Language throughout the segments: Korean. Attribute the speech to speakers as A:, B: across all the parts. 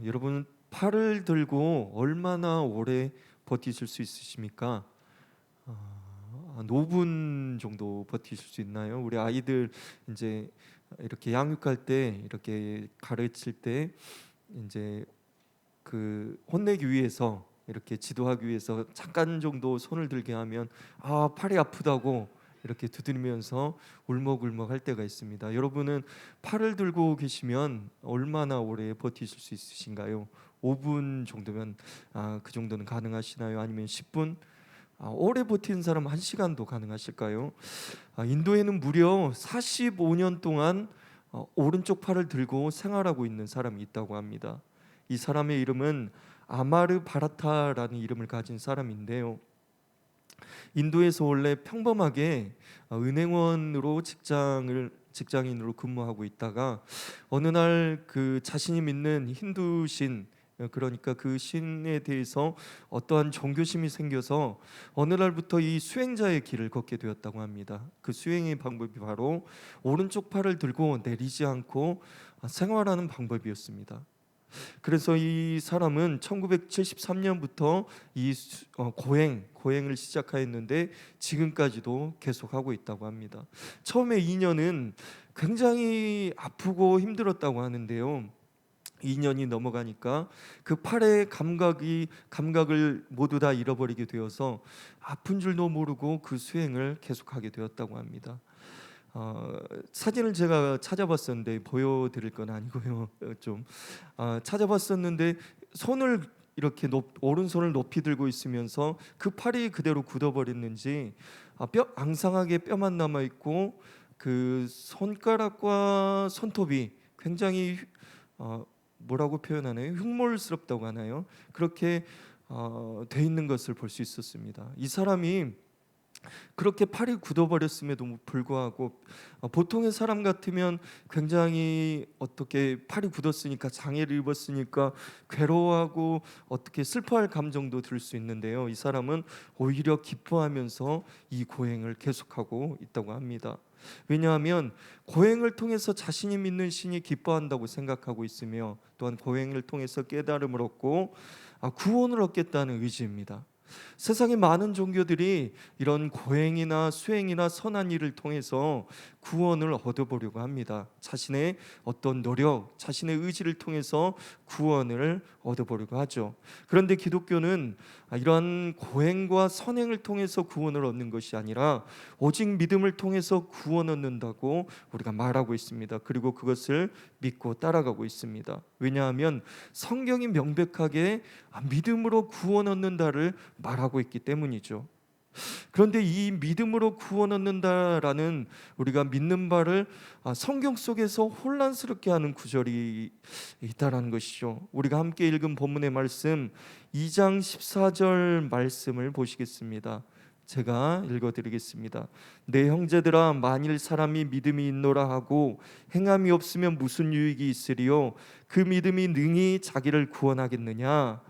A: 여러분 팔을 들고 얼마나 오래 버티실 수 있으십니까? 5분 정도 버티실 수 있나요? 우리 아이들 이제 이렇게 양육할 때 이렇게 가르칠 때 이제 그 혼내기 위해서 이렇게 지도하기 위해서 잠깐 정도 손을 들게 하면 팔이 아프다고 이렇게 두드리면서 울먹울먹 할 때가 있습니다. 여러분은 팔을 들고 계시면 얼마나 오래 버티실 수 있으신가요? 5분 정도면 그 정도는 가능하시나요? 아니면 10분? 오래 버티는 사람 1시간도 가능하실까요? 인도에는 무려 45년 동안 오른쪽 팔을 들고 생활하고 있는 사람이 있다고 합니다. 이 사람의 이름은 아마르 바라타라는 이름을 가진 사람인데요. 인도에서 원래 평범하게 은행원으로 직장인으로 근무하고 있다가 어느 날 그 자신이 믿는 힌두 신, 그러니까 그 신에 대해서 어떠한 종교심이 생겨서 어느 날부터 이 수행자의 길을 걷게 되었다고 합니다. 그 수행의 방법이 바로 오른쪽 팔을 들고 내리지 않고 생활하는 방법이었습니다. 그래서 이 사람은 1973년부터 이 고행을 시작하였는데 지금까지도 계속하고 있다고 합니다. 처음에 2년은 굉장히 아프고 힘들었다고 하는데요. 2년이 넘어가니까 그 팔의 감각을 모두 다 잃어버리게 되어서 아픈 줄도 모르고 그 수행을 계속하게 되었다고 합니다. 사진을 제가 찾아봤었는데 보여드릴 건 아니고요. 좀 찾아봤었는데 손을 이렇게 오른손을 높이 들고 있으면서 그 팔이 그대로 굳어버렸는지 앙상하게 뼈만 남아 있고 그 손가락과 손톱이 굉장히 뭐라고 표현하나요? 흉물스럽다고 하나요? 그렇게 돼 있는 것을 볼 수 있었습니다. 이 사람이 그렇게 팔이 굳어버렸음에도 불구하고 보통의 사람 같으면 굉장히 어떻게 팔이 굳었으니까 장애를 입었으니까 괴로워하고 어떻게 슬퍼할 감정도 들 수 있는데요. 이 사람은 오히려 기뻐하면서 이 고행을 계속하고 있다고 합니다. 왜냐하면 고행을 통해서 자신이 믿는 신이 기뻐한다고 생각하고 있으며 또한 고행을 통해서 깨달음을 얻고 구원을 얻겠다는 의지입니다. 세상의 많은 종교들이 이런 고행이나 수행이나 선한 일을 통해서 구원을 얻어보려고 합니다. 자신의 어떤 노력, 자신의 의지를 통해서 구원을 얻어보려고 하죠. 그런데 기독교는 이러한 고행과 선행을 통해서 구원을 얻는 것이 아니라 오직 믿음을 통해서 구원 얻는다고 우리가 말하고 있습니다. 그리고 그것을 믿고 따라가고 있습니다. 왜냐하면 성경이 명백하게 믿음으로 구원 얻는다를 말하고 있기 때문이죠. 그런데 이 믿음으로 구원 얻는다라는 우리가 믿는 바를 성경 속에서 혼란스럽게 하는 구절이 있다라는 것이죠. 우리가 함께 읽은 본문의 말씀 2장 14절 말씀을 보시겠습니다. 제가 읽어드리겠습니다. 내 형제들아, 만일 사람이 믿음이 있노라 하고 행함이 없으면 무슨 유익이 있으리요? 그 믿음이 능히 자기를 구원하겠느냐?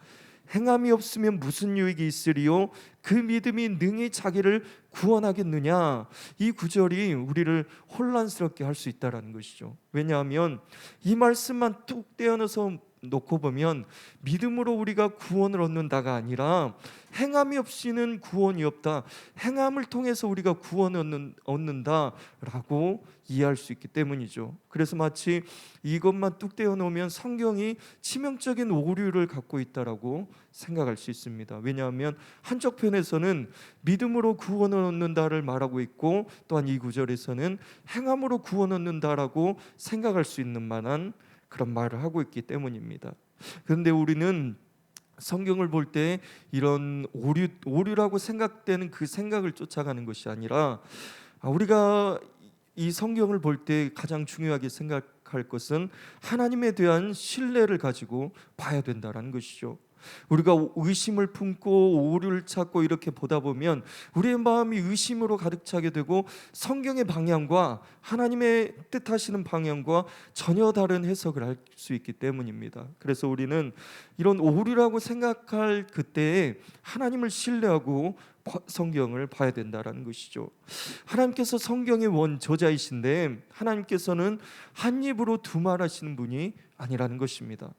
A: 행함이 없으면 무슨 유익이 있으리요? 그 믿음이 능히 자기를 구원하겠느냐? 이 구절이 우리를 혼란스럽게 할 수 있다는 것이죠. 왜냐하면 이 말씀만 뚝 떼어넣어서 놓고 보면 믿음으로 우리가 구원을 얻는다가 아니라 행함이 없이는 구원이 없다, 행함을 통해서 우리가 구원을 얻는다라고 이해할 수 있기 때문이죠. 그래서 마치 이것만 뚝 떼어놓으면 성경이 치명적인 오류를 갖고 있다라고 생각할 수 있습니다. 왜냐하면 한쪽 편에서는 믿음으로 구원을 얻는다를 말하고 있고 또한 이 구절에서는 행함으로 구원 얻는다라고 생각할 수 있는 만한 그런 말을 하고 있기 때문입니다. 그런데 우리는 성경을 볼 때 이런 오류라고 생각되는 그 생각을 쫓아가는 것이 아니라 우리가 이 성경을 볼 때 가장 중요하게 생각할 것은 하나님에 대한 신뢰를 가지고 봐야 된다는 것이죠. 우리가 의심을 품고 오류를 찾고 이렇게 보다 보면 우리의 마음이 의심으로 가득 차게 되고 성경의 방향과 하나님의 뜻하시는 방향과 전혀 다른 해석을 할 수 있기 때문입니다. 그래서 우리는 이런 오류라고 생각할 그때에 하나님을 신뢰하고 성경을 봐야 된다는 것이죠. 하나님께서 성경의 원저자이신데 하나님께서는 한 입으로 두 말 하시는 분이 아니라는 것입니다.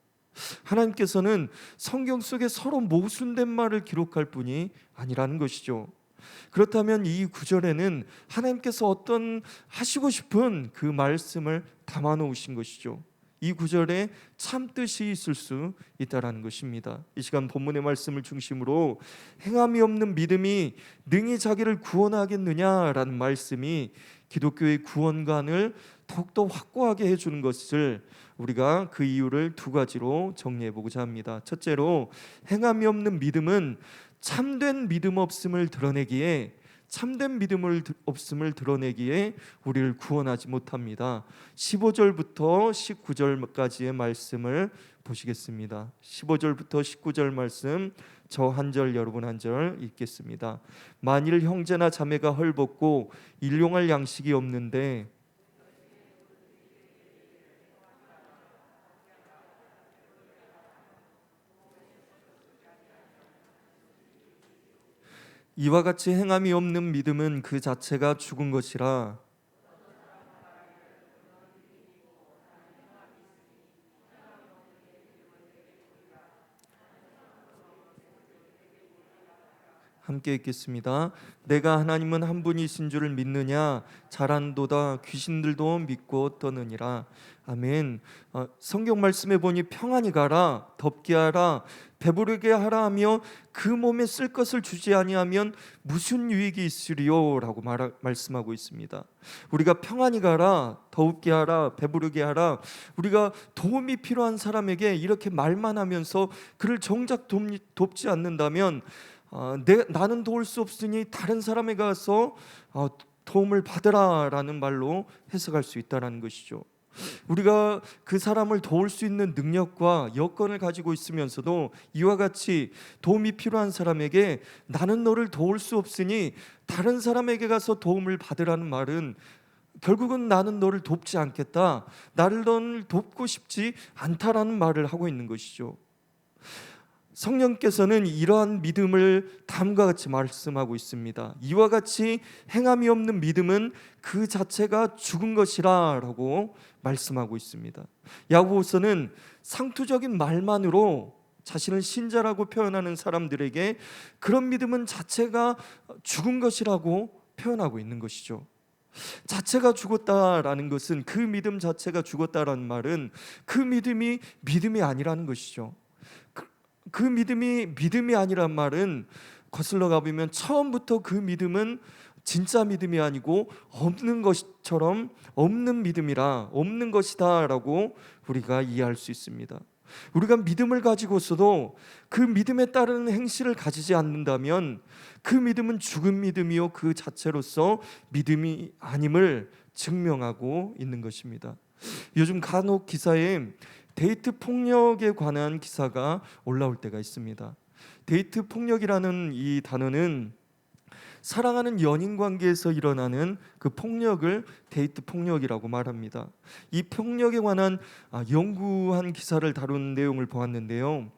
A: 하나님께서는 성경 속에 서로 모순된 말을 기록할 뿐이 아니라는 것이죠. 그렇다면 이 구절에는 하나님께서 어떤 하시고 싶은 그 말씀을 담아 놓으신 것이죠. 이 구절에 참 뜻이 있을 수 있다라는 것입니다. 이 시간 본문의 말씀을 중심으로 행함이 없는 믿음이 능히 자기를 구원하겠느냐라는 말씀이 기독교의 구원관을 더욱더 확고하게 해주는 것을 우리가 그 이유를 두 가지로 정리해 보고자 합니다. 첫째로, 행함이 없는 믿음은 참된 믿음 없음을 드러내기에 우리를 구원하지 못합니다. 15절부터 19절까지의 말씀을 보시겠습니다. 15절부터 19절 말씀, 저 한 절 여러분 한 절 읽겠습니다. 만일 형제나 자매가 헐벗고 일용할 양식이 없는데 이와 같이 행함이 없는 믿음은 그 자체가 죽은 것이라. 함께 읽겠습니다. 내가 하나님은 한 분이신 줄을 믿느냐? 잘한도다. 귀신들도 믿고 떠느니라. 아멘. 성경 말씀에 보니 평안히 가라, 덥게 하라, 배부르게 하라 하며 그 몸에 쓸 것을 주지 아니하면 무슨 유익이 있으리요라고 말씀하고 있습니다. 우리가 평안히 가라, 더웁게 하라, 배부르게 하라, 우리가 도움이 필요한 사람에게 이렇게 말만 하면서 그를 정작 돕지 않는다면 나는 도울 수 없으니 다른 사람에 가서 도움을 받으라라는 말로 해석할 수 있다는 것이죠. 우리가 그 사람을 도울 수 있는 능력과 여건을 가지고 있으면서도 이와 같이 도움이 필요한 사람에게 나는 너를 도울 수 없으니 다른 사람에게 가서 도움을 받으라는 말은 결국은 나는 너를 돕지 않겠다, 너를 돕고 싶지 않다라는 말을 하고 있는 것이죠. 성령께서는 이러한 믿음을 다음과 같이 말씀하고 있습니다. 이와 같이 행함이 없는 믿음은 그 자체가 죽은 것이라 라고 말씀하고 있습니다. 야고보서는 상투적인 말만으로 자신을 신자라고 표현하는 사람들에게 그런 믿음은 자체가 죽은 것이라고 표현하고 있는 것이죠. 자체가 죽었다라는 것은, 그 믿음 자체가 죽었다라는 말은 그 믿음이 아니라는 것이죠. 그 믿음이 아니란 말은 거슬러 가보면 처음부터 그 믿음은 진짜 믿음이 아니고 없는 것처럼 없는 믿음이라, 없는 것이다 라고 우리가 이해할 수 있습니다. 우리가 믿음을 가지고서도 그 믿음에 따르는 행실을 가지지 않는다면 그 믿음은 죽은 믿음이요 그 자체로서 믿음이 아님을 증명하고 있는 것입니다. 요즘 간혹 기사에 데이트 폭력에 관한 기사가 올라올 때가 있습니다. 데이트 폭력이라는 이 단어는 사랑하는 연인 관계에서 일어나는 그 폭력을 데이트 폭력이라고 말합니다. 이 폭력에 관한 연구한 기사를 다룬 내용을 보았는데요.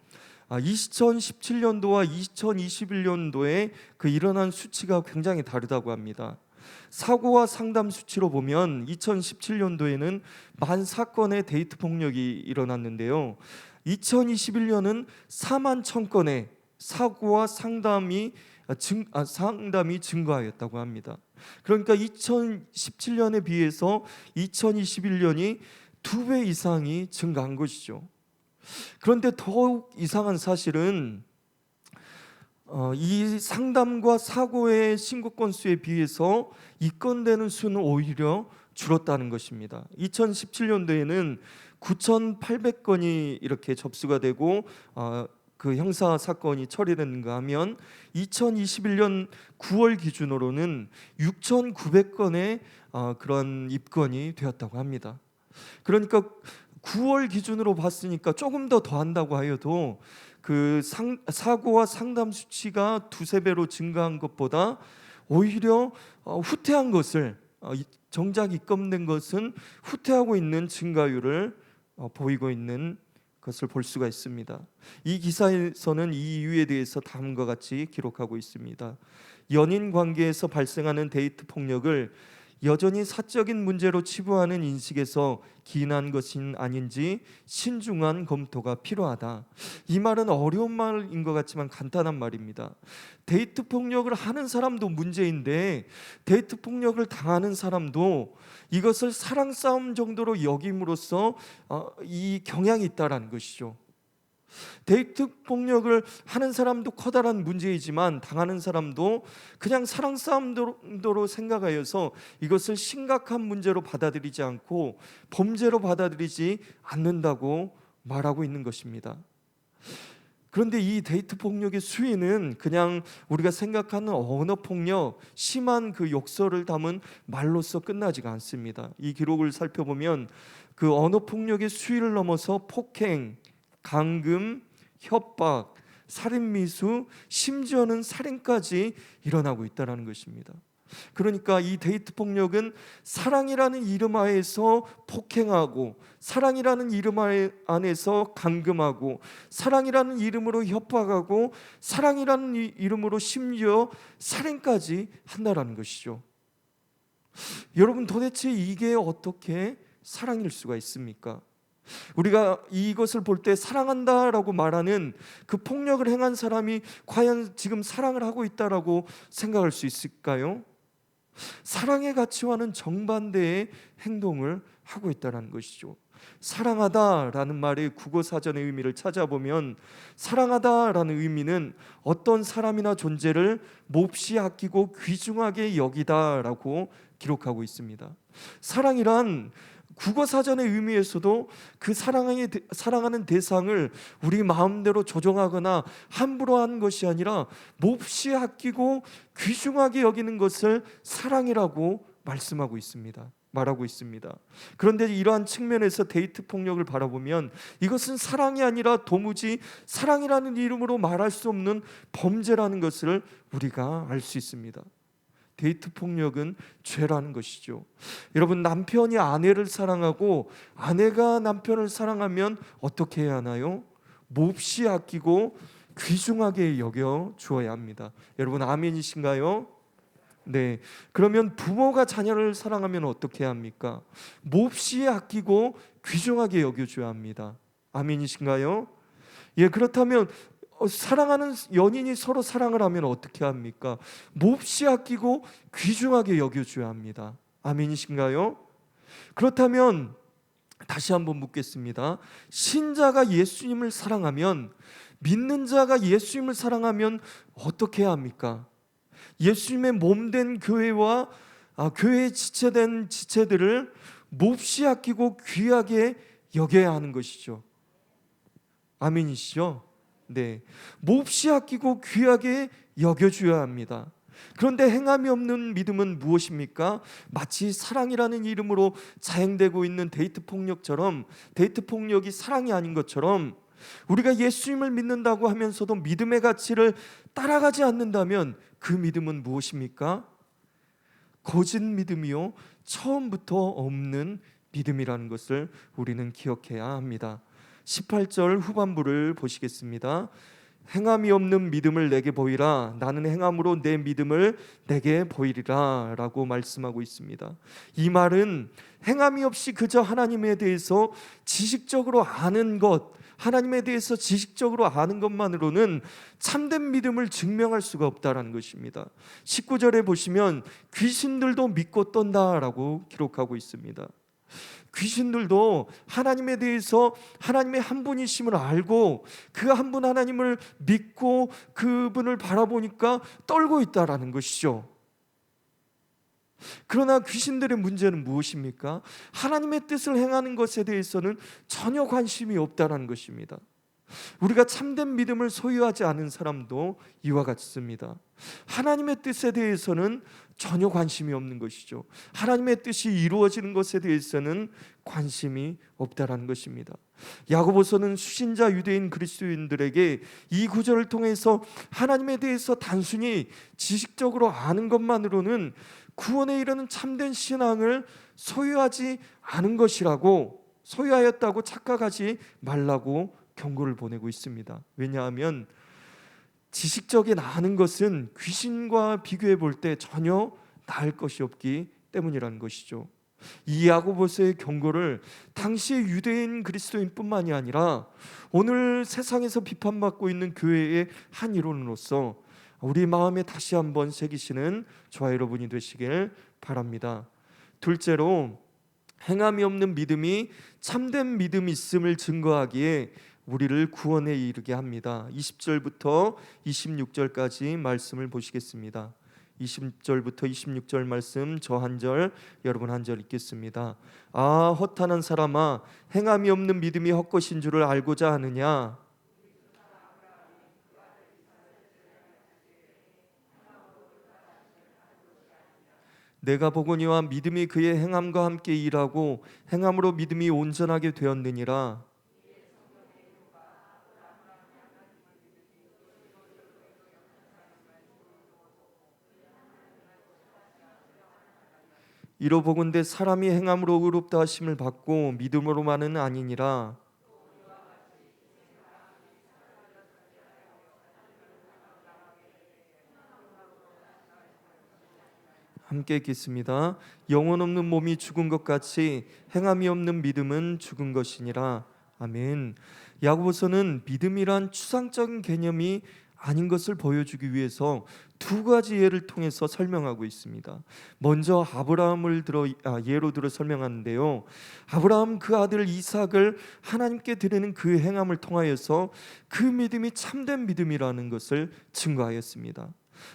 A: 2017년도와 2021년도에 그 일어난 수치가 굉장히 다르다고 합니다. 사고와 상담 수치로 보면 2017년도에는 14건의 데이트 폭력이 일어났는데요. 2021년은 4만 1,000건의 사고와 상담이 증가하였다고 합니다. 그러니까 2017년에 비해서 2021년이 2배 이상이 증가한 것이죠. 그런데 더욱 이상한 사실은 이 상담과 사고의 신고 건수에 비해서 입건되는 수는 오히려 줄었다는 것입니다. 2017년도에는 9,800건이 이렇게 접수가 되고 그 형사 사건이 처리됐는가 하면 2021년 9월 기준으로는 6,900건의 그런 입건이 되었다고 합니다. 그러니까 9월 기준으로 봤으니까 조금 더 더한다고 하여도 그 사고와 상담 수치가 2~3배로 증가한 것보다 오히려 후퇴한 것을, 정작 입건된 것은 후퇴하고 있는 증가율을 보이고 있는 것을 볼 수가 있습니다. 이 기사에서는 이 이유에 대해서 다음과 같이 기록하고 있습니다. 연인 관계에서 발생하는 데이트 폭력을 여전히 사적인 문제로 치부하는 인식에서 기인한 것은 아닌지 신중한 검토가 필요하다. 이 말은 어려운 말인 것 같지만 간단한 말입니다. 데이트 폭력을 하는 사람도 문제인데 데이트 폭력을 당하는 사람도 이것을 사랑 싸움 정도로 여김으로써 이 경향이 있다라는 것이죠. 데이트 폭력을 하는 사람도 커다란 문제이지만 당하는 사람도 그냥 사랑 싸움 정도로 생각하여서 이것을 심각한 문제로 받아들이지 않고 범죄로 받아들이지 않는다고 말하고 있는 것입니다. 그런데 이 데이트 폭력의 수위는 그냥 우리가 생각하는 언어 폭력, 심한 그 욕설을 담은 말로써 끝나지가 않습니다. 이 기록을 살펴보면 그 언어 폭력의 수위를 넘어서 폭행, 감금, 협박, 살인미수, 심지어는 살인까지 일어나고 있다는 것입니다. 그러니까 이 데이트 폭력은 사랑이라는 이름 하에서 폭행하고, 사랑이라는 이름 안에서 감금하고, 사랑이라는 이름으로 협박하고, 사랑이라는 이름으로 심지어 살인까지 한다라는 것이죠. 여러분, 도대체 이게 어떻게 사랑일 수가 있습니까? 우리가 이것을 볼 때 사랑한다라고 말하는 그 폭력을 행한 사람이 과연 지금 사랑을 하고 있다라고 생각할 수 있을까요? 사랑의 가치와는 정반대의 행동을 하고 있다는 것이죠. 사랑하다라는 말의 국어 사전의 의미를 찾아보면 사랑하다라는 의미는 어떤 사람이나 존재를 몹시 아끼고 귀중하게 여기다라고 기록하고 있습니다. 사랑이란 국어 사전의 의미에서도 그 사랑하는 대상을 우리 마음대로 조정하거나 함부로 하는 것이 아니라 몹시 아끼고 귀중하게 여기는 것을 사랑이라고 말하고 있습니다. 그런데 이러한 측면에서 데이트 폭력을 바라보면 이것은 사랑이 아니라 도무지 사랑이라는 이름으로 말할 수 없는 범죄라는 것을 우리가 알 수 있습니다. 데이트 폭력은 죄라는 것이죠. 여러분, 남편이 아내를 사랑하고 아내가 남편을 사랑하면 어떻게 해야 하나요? 몹시 아끼고 귀중하게 여겨 주어야 합니다. 여러분, 아멘이신가요? 네. 그러면 부모가 자녀를 사랑하면 어떻게 해야 합니까? 몹시 아끼고 귀중하게 여겨 줘야 합니다. 아멘이신가요? 예, 그렇다면 사랑하는 연인이 서로 사랑을 하면 어떻게 합니까? 몹시 아끼고 귀중하게 여겨줘야 합니다. 아멘이신가요? 그렇다면 다시 한번 묻겠습니다. 신자가 예수님을 사랑하면, 믿는 자가 예수님을 사랑하면 어떻게 해야 합니까? 예수님의 몸된 교회와 교회에 지체된 지체들을 몹시 아끼고 귀하게 여겨야 하는 것이죠. 아멘이시죠? 네, 몹시 아끼고 귀하게 여겨줘야 합니다. 그런데 행함이 없는 믿음은 무엇입니까? 마치 사랑이라는 이름으로 자행되고 있는 데이트 폭력처럼, 데이트 폭력이 사랑이 아닌 것처럼 우리가 예수님을 믿는다고 하면서도 믿음의 가치를 따라가지 않는다면 그 믿음은 무엇입니까? 거짓 믿음이요, 처음부터 없는 믿음이라는 것을 우리는 기억해야 합니다. 18절 후반부를 보시겠습니다. 행함이 없는 믿음을 내게 보이라. 나는 행함으로 내 믿음을 내게 보이리라 라고 말씀하고 있습니다. 이 말은 행함이 없이 그저 하나님에 대해서 지식적으로 아는 것, 하나님에 대해서 지식적으로 아는 것만으로는 참된 믿음을 증명할 수가 없다는 것입니다. 19절에 보시면 귀신들도 믿고 떤다라고 기록하고 있습니다. 귀신들도 하나님에 대해서 하나님의 한 분이심을 알고 그 한 분 하나님을 믿고 그분을 바라보니까 떨고 있다라는 것이죠. 그러나 귀신들의 문제는 무엇입니까? 하나님의 뜻을 행하는 것에 대해서는 전혀 관심이 없다라는 것입니다. 우리가 참된 믿음을 소유하지 않은 사람도 이와 같습니다. 하나님의 뜻에 대해서는 전혀 관심이 없는 것이죠. 하나님의 뜻이 이루어지는 것에 대해서는 관심이 없다라는 것입니다. 야고보서는 수신자 유대인 그리스도인들에게 이 구절을 통해서 하나님에 대해서 단순히 지식적으로 아는 것만으로는 구원에 이르는 참된 신앙을 소유하지 않은 것이라고, 소유하였다고 착각하지 말라고 경고를 보내고 있습니다. 왜냐하면 지식적인 아는 것은 귀신과 비교해 볼 때 전혀 나을 것이 없기 때문이라는 것이죠. 이 야고보서의 경고를 당시의 유대인 그리스도인뿐만이 아니라 오늘 세상에서 비판받고 있는 교회의 한 일원으로서 우리 마음에 다시 한번 새기시는 저와 여러분이 되시길 바랍니다. 둘째로, 행함이 없는 믿음이 참된 믿음이 있음을 증거하기에 우리를 구원에 이르게 합니다. 20절부터 26절까지 말씀을 보시겠습니다. 20절부터 26절 말씀, 저 한 절, 여러분 한 절 읽겠습니다. 아, 허탄한 사람아, 행함이 없는 믿음이 헛것인 줄을 알고자 하느냐? 내가 보거니와 믿음이 그의 행함과 함께 일하고 행함으로 믿음이 온전하게 되었느니라. 이로 보건대 사람이 행함으로 의롭다 하심을 받고 믿음으로만은 아니니라. 함께 읽겠습니다. 영혼 없는 몸이 죽은 것 같이 행함이 없는 믿음은 죽은 것이니라. 아멘. 야고보서는 믿음이란 추상적인 개념이 아닌 것을 보여주기 위해서 두 가지 예를 통해서 설명하고 있습니다. 먼저 아브라함을 예로 들어 설명하는데요. 아브라함 그 아들 이삭을 하나님께 드리는 그 행함을 통하여서 그 믿음이 참된 믿음이라는 것을 증거하였습니다.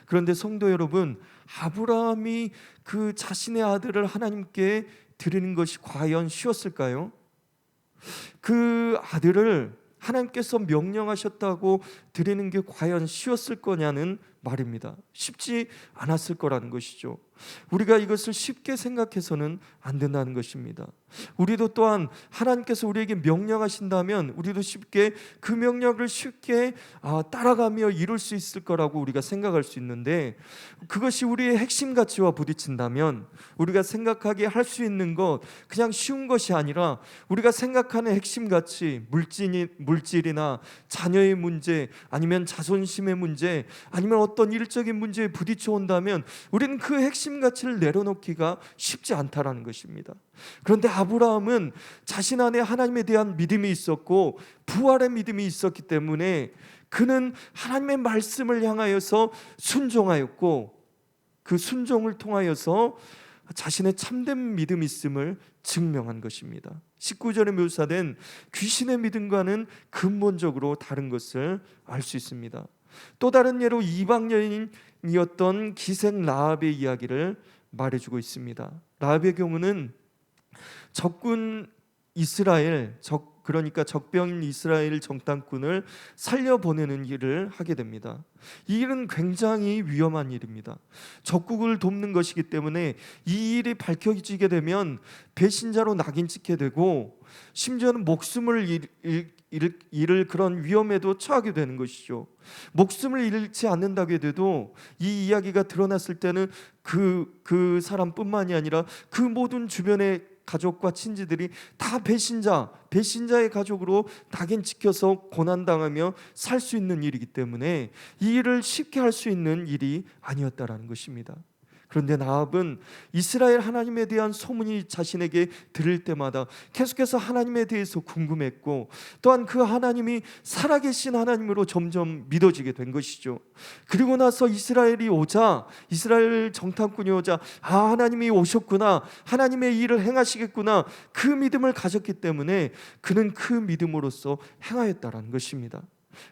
A: 그런데 성도 여러분, 아브라함이 그 자신의 아들을 하나님께 드리는 것이 과연 쉬웠을까요? 그 아들을 하나님께서 명령하셨다고 드리는 게 과연 쉬웠을 거냐는 말입니다. 쉽지 않았을 거라는 것이죠. 우리가 이것을 쉽게 생각해서는 안 된다는 것입니다. 우리도 또한 하나님께서 우리에게 명령하신다면 우리도 쉽게 그 명령을 쉽게 따라가며 이룰 수 있을 거라고 우리가 생각할 수 있는데, 그것이 우리의 핵심 가치와 부딪힌다면 우리가 생각하기에 할 수 있는 것, 그냥 쉬운 것이 아니라 우리가 생각하는 핵심 가치, 물질이나 자녀의 문제, 아니면 자존심의 문제, 아니면 어떤 일적인 문제에 부딪혀 온다면 우리는 그 핵심 가치를 내려놓기가 쉽지 않다라는 것입니다. 그런데 아브라함은 자신 안에 하나님에 대한 믿음이 있었고 부활의 믿음이 있었기 때문에 그는 하나님의 말씀을 향하여서 순종하였고, 그 순종을 통하여서 자신의 참된 믿음이 있음을 증명한 것입니다. 19절에 묘사된 귀신의 믿음과는 근본적으로 다른 것을 알 수 있습니다. 또 다른 예로 이방 여인이었던 기생 라합의 이야기를 말해주고 있습니다. 라합의 경우는 적군 이스라엘, 그러니까 적병인 이스라엘 정탐꾼을 살려보내는 일을 하게 됩니다. 이 일은 굉장히 위험한 일입니다. 적국을 돕는 것이기 때문에 이 일이 밝혀지게 되면 배신자로 낙인 찍게 되고 심지어는 목숨을 잃을 그런 위험에도 처하게 되는 것이죠. 목숨을 잃지 않는다고 해도 이 이야기가 드러났을 때는 그 사람뿐만이 아니라 그 모든 주변의 가족과 친지들이 다 배신자의 가족으로 낙인 찍혀서 고난당하며 살 수 있는 일이기 때문에 이 일을 쉽게 할 수 있는 일이 아니었다라는 것입니다. 그런데 라합은 이스라엘 하나님에 대한 소문이 자신에게 들을 때마다 계속해서 하나님에 대해서 궁금했고, 또한 그 하나님이 살아계신 하나님으로 점점 믿어지게 된 것이죠. 그리고 나서 이스라엘 정탐꾼이 오자 하나님이 오셨구나, 하나님의 일을 행하시겠구나, 그 믿음을 가졌기 때문에 그는 그 믿음으로써 행하였다라는 것입니다.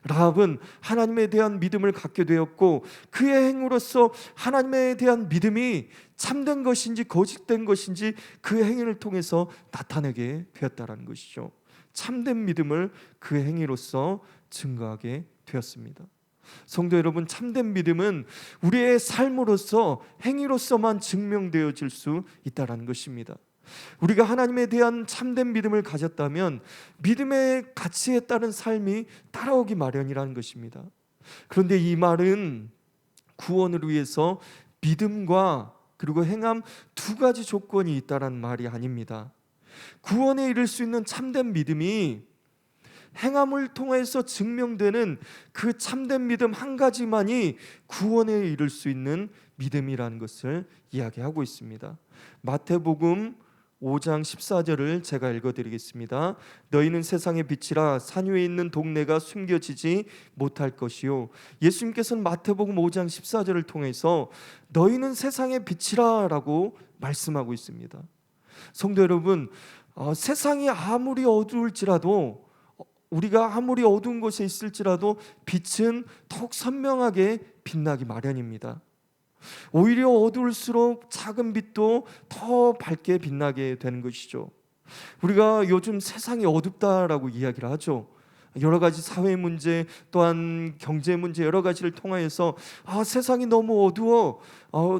A: 라합은 하나님에 대한 믿음을 갖게 되었고 그의 행위로서 하나님에 대한 믿음이 참된 것인지 거짓된 것인지 그 행위를 통해서 나타내게 되었다는 것이죠. 참된 믿음을 그 행위로서 증거하게 되었습니다. 성도 여러분, 참된 믿음은 우리의 삶으로서 행위로서만 증명되어질 수 있다는 것입니다. 우리가 하나님에 대한 참된 믿음을 가졌다면 믿음의 가치에 따른 삶이 따라오기 마련이라는 것입니다. 그런데 이 말은 구원을 위해서 믿음과 그리고 행함 두 가지 조건이 있다는 말이 아닙니다. 구원에 이를 수 있는 참된 믿음이 행함을 통해서 증명되는 그 참된 믿음 한 가지만이 구원에 이를 수 있는 믿음이라는 것을 이야기하고 있습니다. 마태복음 5장 14절을 제가 읽어드리겠습니다. 너희는 세상의 빛이라 산 위에 있는 동네가 숨겨지지 못할 것이요. 예수님께서는 마태복음 5장 14절을 통해서 너희는 세상의 빛이라 라고 말씀하고 있습니다. 성도 여러분, 세상이 아무리 어두울지라도, 우리가 아무리 어두운 곳에 있을지라도 빛은 더욱 선명하게 빛나기 마련입니다. 오히려 어두울수록 작은 빛도 더 밝게 빛나게 되는 것이죠. 우리가 요즘 세상이 어둡다라고 이야기를 하죠. 여러 가지 사회 문제, 또한 경제 문제, 여러 가지를 통하여서 세상이 너무 어두워,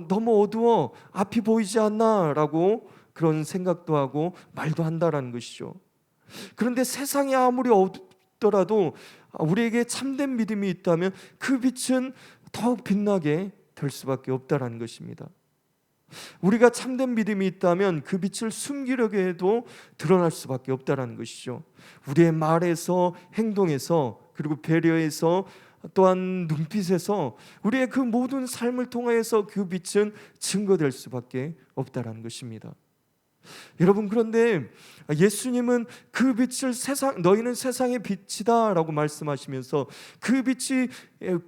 A: 너무 어두워, 앞이 보이지 않나라고 그런 생각도 하고 말도 한다라는 것이죠. 그런데 세상이 아무리 어둡더라도 우리에게 참된 믿음이 있다면 그 빛은 더욱 빛나게 될 수밖에 없다라는 것입니다. 우리가 참된 믿음이 있다면 그 빛을 숨기려고 해도 드러날 수밖에 없다라는 것이죠. 우리의 말에서, 행동에서, 그리고 배려에서, 또한 눈빛에서, 우리의 그 모든 삶을 통하여서 그 빛은 증거될 수밖에 없다라는 것입니다. 여러분, 그런데 예수님은 그 빛을 너희는 세상의 빛이다 라고 말씀하시면서 그 빛이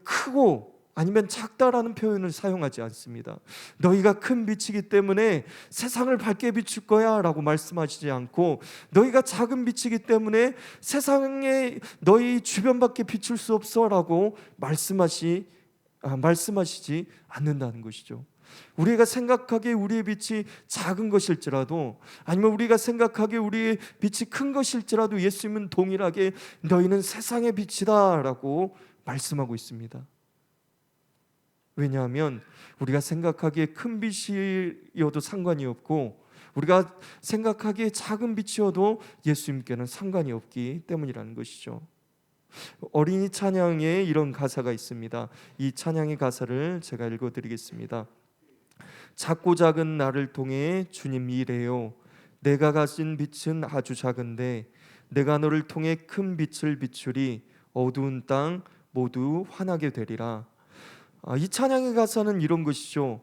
A: 크고 아니면 작다라는 표현을 사용하지 않습니다. 너희가 큰 빛이기 때문에 세상을 밝게 비출 거야 라고 말씀하시지 않고, 너희가 작은 빛이기 때문에 세상에 너희 주변밖에 비출 수 없어 라고 말씀하시지 않는다는 것이죠. 우리가 생각하기에 우리의 빛이 작은 것일지라도, 아니면 우리가 생각하기에 우리의 빛이 큰 것일지라도 예수님은 동일하게 너희는 세상의 빛이다 라고 말씀하고 있습니다. 왜냐하면 우리가 생각하기에 큰 빛이어도 상관이 없고, 우리가 생각하기에 작은 빛이어도 예수님께는 상관이 없기 때문이라는 것이죠. 어린이 찬양에 이런 가사가 있습니다. 이 찬양의 가사를 제가 읽어드리겠습니다. 작고 작은 나를 통해 주님 일해요. 내가 가진 빛은 아주 작은데 내가 너를 통해 큰 빛을 비추리. 어두운 땅 모두 환하게 되리라. 이 찬양의 가사는 이런 것이죠.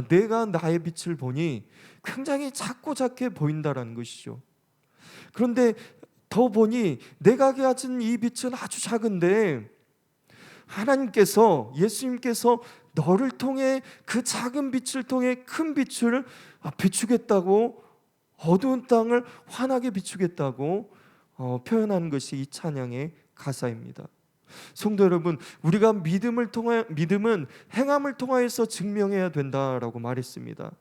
A: 내가 나의 빛을 보니 굉장히 작고 작게 보인다라는 것이죠. 그런데 더 보니 내가 가진 이 빛은 아주 작은데 하나님께서, 예수님께서 너를 통해, 그 작은 빛을 통해 큰 빛을 비추겠다고, 어두운 땅을 환하게 비추겠다고 표현하는 것이 이 찬양의 가사입니다. 성도 여러분, 우리가 믿음은 행함을 통하여서 증명해야 된다라고 말했습니다.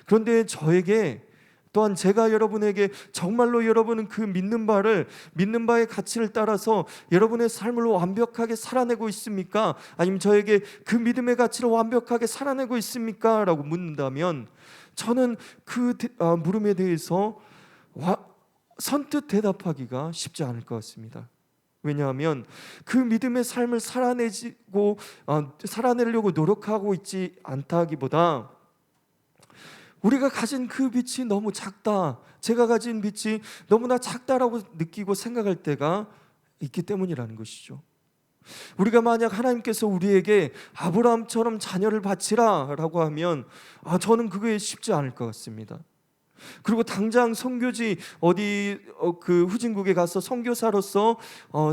A: 그런데 저에게, 또한 제가 여러분에게 정말로 여러분은 그 믿는 바의 가치를 따라서 여러분의 삶을 완벽하게 살아내고 있습니까? 아니면 저에게 그 믿음의 가치를 완벽하게 살아내고 있습니까? 라고 묻는다면 저는 그 물음에 대해서 선뜻 대답하기가 쉽지 않을 것 같습니다. 왜냐하면 그 믿음의 삶을 살아내려고 노력하고 있지 않다기보다, 우리가 가진 그 빛이 너무 작다, 제가 가진 빛이 너무나 작다라고 느끼고 생각할 때가 있기 때문이라는 것이죠. 우리가 만약 하나님께서 우리에게 아브라함처럼 자녀를 바치라 라고 하면 저는 그게 쉽지 않을 것 같습니다. 그리고 당장 선교지 그 후진국에 가서 선교사로서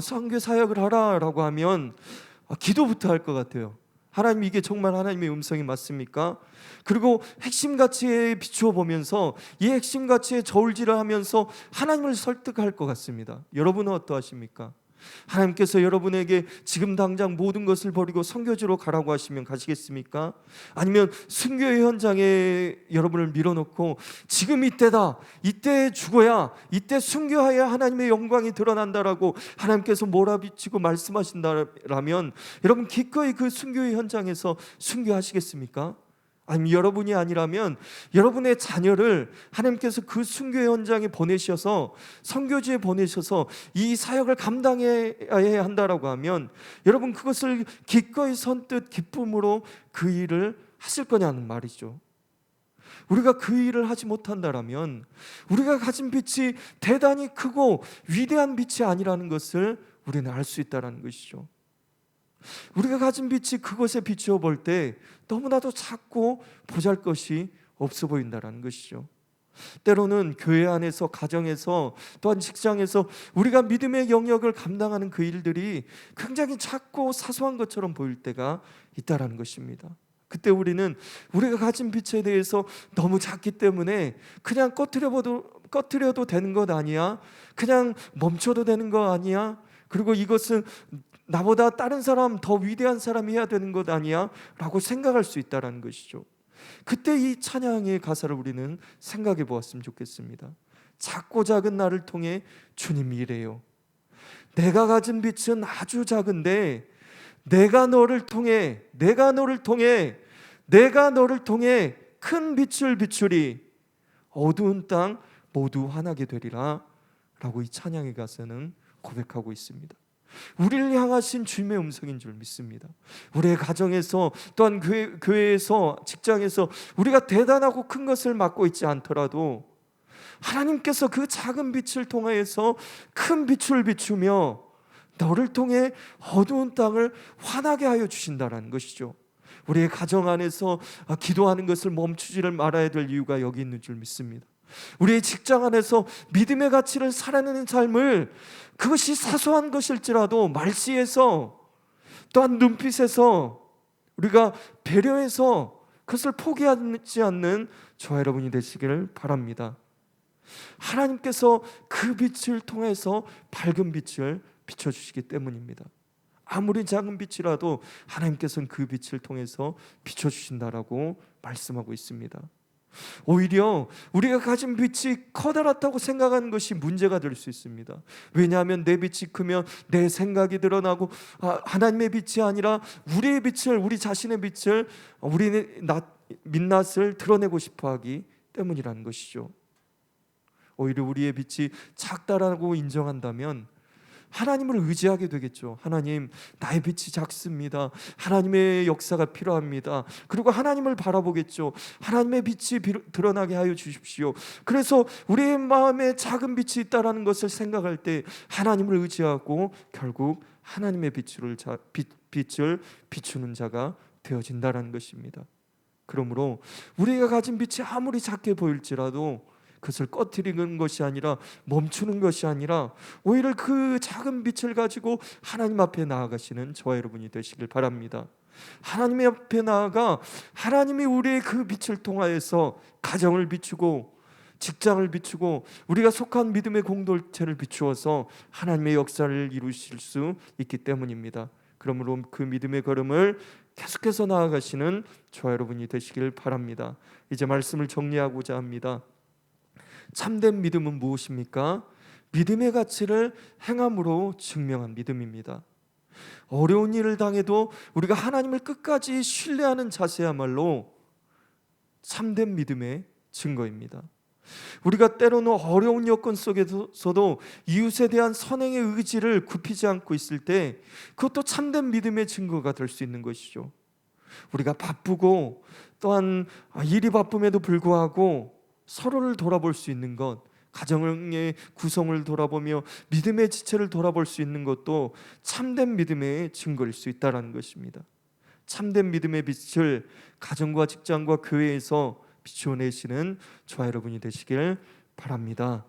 A: 선교 사역을 하라라고 하면 기도부터 할 것 같아요. 하나님, 이게 정말 하나님의 음성이 맞습니까? 그리고 핵심 가치에 비추어 보면서 이 핵심 가치에 저울질을 하면서 하나님을 설득할 것 같습니다. 여러분은 어떠하십니까? 하나님께서 여러분에게 지금 당장 모든 것을 버리고 선교지로 가라고 하시면 가시겠습니까? 아니면 순교의 현장에 여러분을 밀어놓고 지금 이때다, 이때 죽어야, 이때 순교하여 하나님의 영광이 드러난다라고 하나님께서 몰아비치고 말씀하신다라면 여러분 기꺼이 그 순교의 현장에서 순교하시겠습니까? 아니면 여러분이 아니라면 여러분의 자녀를 하나님께서 그 순교 현장에 보내셔서, 선교지에 보내셔서 이 사역을 감당해야 한다라고 하면 여러분 그것을 기꺼이 선뜻 기쁨으로 그 일을 하실 거냐는 말이죠. 우리가 그 일을 하지 못한다라면 우리가 가진 빛이 대단히 크고 위대한 빛이 아니라는 것을 우리는 알 수 있다는 것이죠. 우리가 가진 빛이 그것에 비추어 볼 때 너무나도 작고 보잘것이 없어 보인다라는 것이죠. 때로는 교회 안에서, 가정에서, 또한 직장에서 우리가 믿음의 영역을 감당하는 그 일들이 굉장히 작고 사소한 것처럼 보일 때가 있다라는 것입니다. 그때 우리는 우리가 가진 빛에 대해서 너무 작기 때문에 그냥 꺼트려도 되는 것 아니야? 그냥 멈춰도 되는 거 아니야? 그리고 이것은 나보다 다른 사람, 더 위대한 사람이 해야 되는 것 아니야? 라고 생각할 수 있다는 것이죠. 그때 이 찬양의 가사를 우리는 생각해 보았으면 좋겠습니다. 작고 작은 나를 통해 주님이 이래요. 내가 가진 빛은 아주 작은데 내가 너를 통해 큰 빛을 비추리. 어두운 땅 모두 환하게 되리라 라고 이 찬양의 가사는 고백하고 있습니다. 우리를 향하신 주님의 음성인 줄 믿습니다. 우리의 가정에서, 또한 교회에서, 직장에서 우리가 대단하고 큰 것을 맡고 있지 않더라도 하나님께서 그 작은 빛을 통하여서 큰 빛을 비추며 너를 통해 어두운 땅을 환하게 하여 주신다는 것이죠. 우리의 가정 안에서 기도하는 것을 멈추지를 말아야 될 이유가 여기 있는 줄 믿습니다. 우리의 직장 안에서 믿음의 가치를 살아내는 삶을, 그것이 사소한 것일지라도 말씨에서, 또한 눈빛에서 우리가 배려해서 그것을 포기하지 않는 저와 여러분이 되시기를 바랍니다. 하나님께서 그 빛을 통해서 밝은 빛을 비춰주시기 때문입니다. 아무리 작은 빛이라도 하나님께서는 그 빛을 통해서 비춰주신다라고 말씀하고 있습니다. 오히려 우리가 가진 빛이 커다랗다고 생각하는 것이 문제가 될 수 있습니다. 왜냐하면 내 빛이 크면 내 생각이 드러나고 하나님의 빛이 아니라 우리의 빛을, 우리 자신의 빛을, 우리의 민낯을 드러내고 싶어하기 때문이라는 것이죠. 오히려 우리의 빛이 작다라고 인정한다면 하나님을 의지하게 되겠죠. 하나님, 나의 빛이 작습니다. 하나님의 역사가 필요합니다. 그리고 하나님을 바라보겠죠. 하나님의 빛이 드러나게 하여 주십시오. 그래서 우리의 마음에 작은 빛이 있다는 것을 생각할 때 하나님을 의지하고 결국 하나님의 빛을 비추는 자가 되어진다는 것입니다. 그러므로 우리가 가진 빛이 아무리 작게 보일지라도 그것을 꺼트리는 것이 아니라, 멈추는 것이 아니라 오히려 그 작은 빛을 가지고 하나님 앞에 나아가시는 저와 여러분이 되시길 바랍니다. 하나님 앞에 나아가 하나님이 우리의 그 빛을 통하여서 가정을 비추고, 직장을 비추고, 우리가 속한 믿음의 공동체를 비추어서 하나님의 역사를 이루실 수 있기 때문입니다. 그러므로 그 믿음의 걸음을 계속해서 나아가시는 저와 여러분이 되시길 바랍니다. 이제 말씀을 정리하고자 합니다. 참된 믿음은 무엇입니까? 믿음의 가치를 행함으로 증명한 믿음입니다. 어려운 일을 당해도 우리가 하나님을 끝까지 신뢰하는 자세야말로 참된 믿음의 증거입니다. 우리가 때로는 어려운 여건 속에서도 이웃에 대한 선행의 의지를 굽히지 않고 있을 때 그것도 참된 믿음의 증거가 될 수 있는 것이죠. 우리가 바쁘고 또한 일이 바쁨에도 불구하고 서로를 돌아볼 수 있는 것, 가정의 구성을 돌아보며 믿음의 지체를 돌아볼 수 있는 것도 참된 믿음의 증거일 수 있다는 것입니다. 참된 믿음의 빛을 가정과 직장과 교회에서 비추어내시는 저와 여러분이 되시길 바랍니다.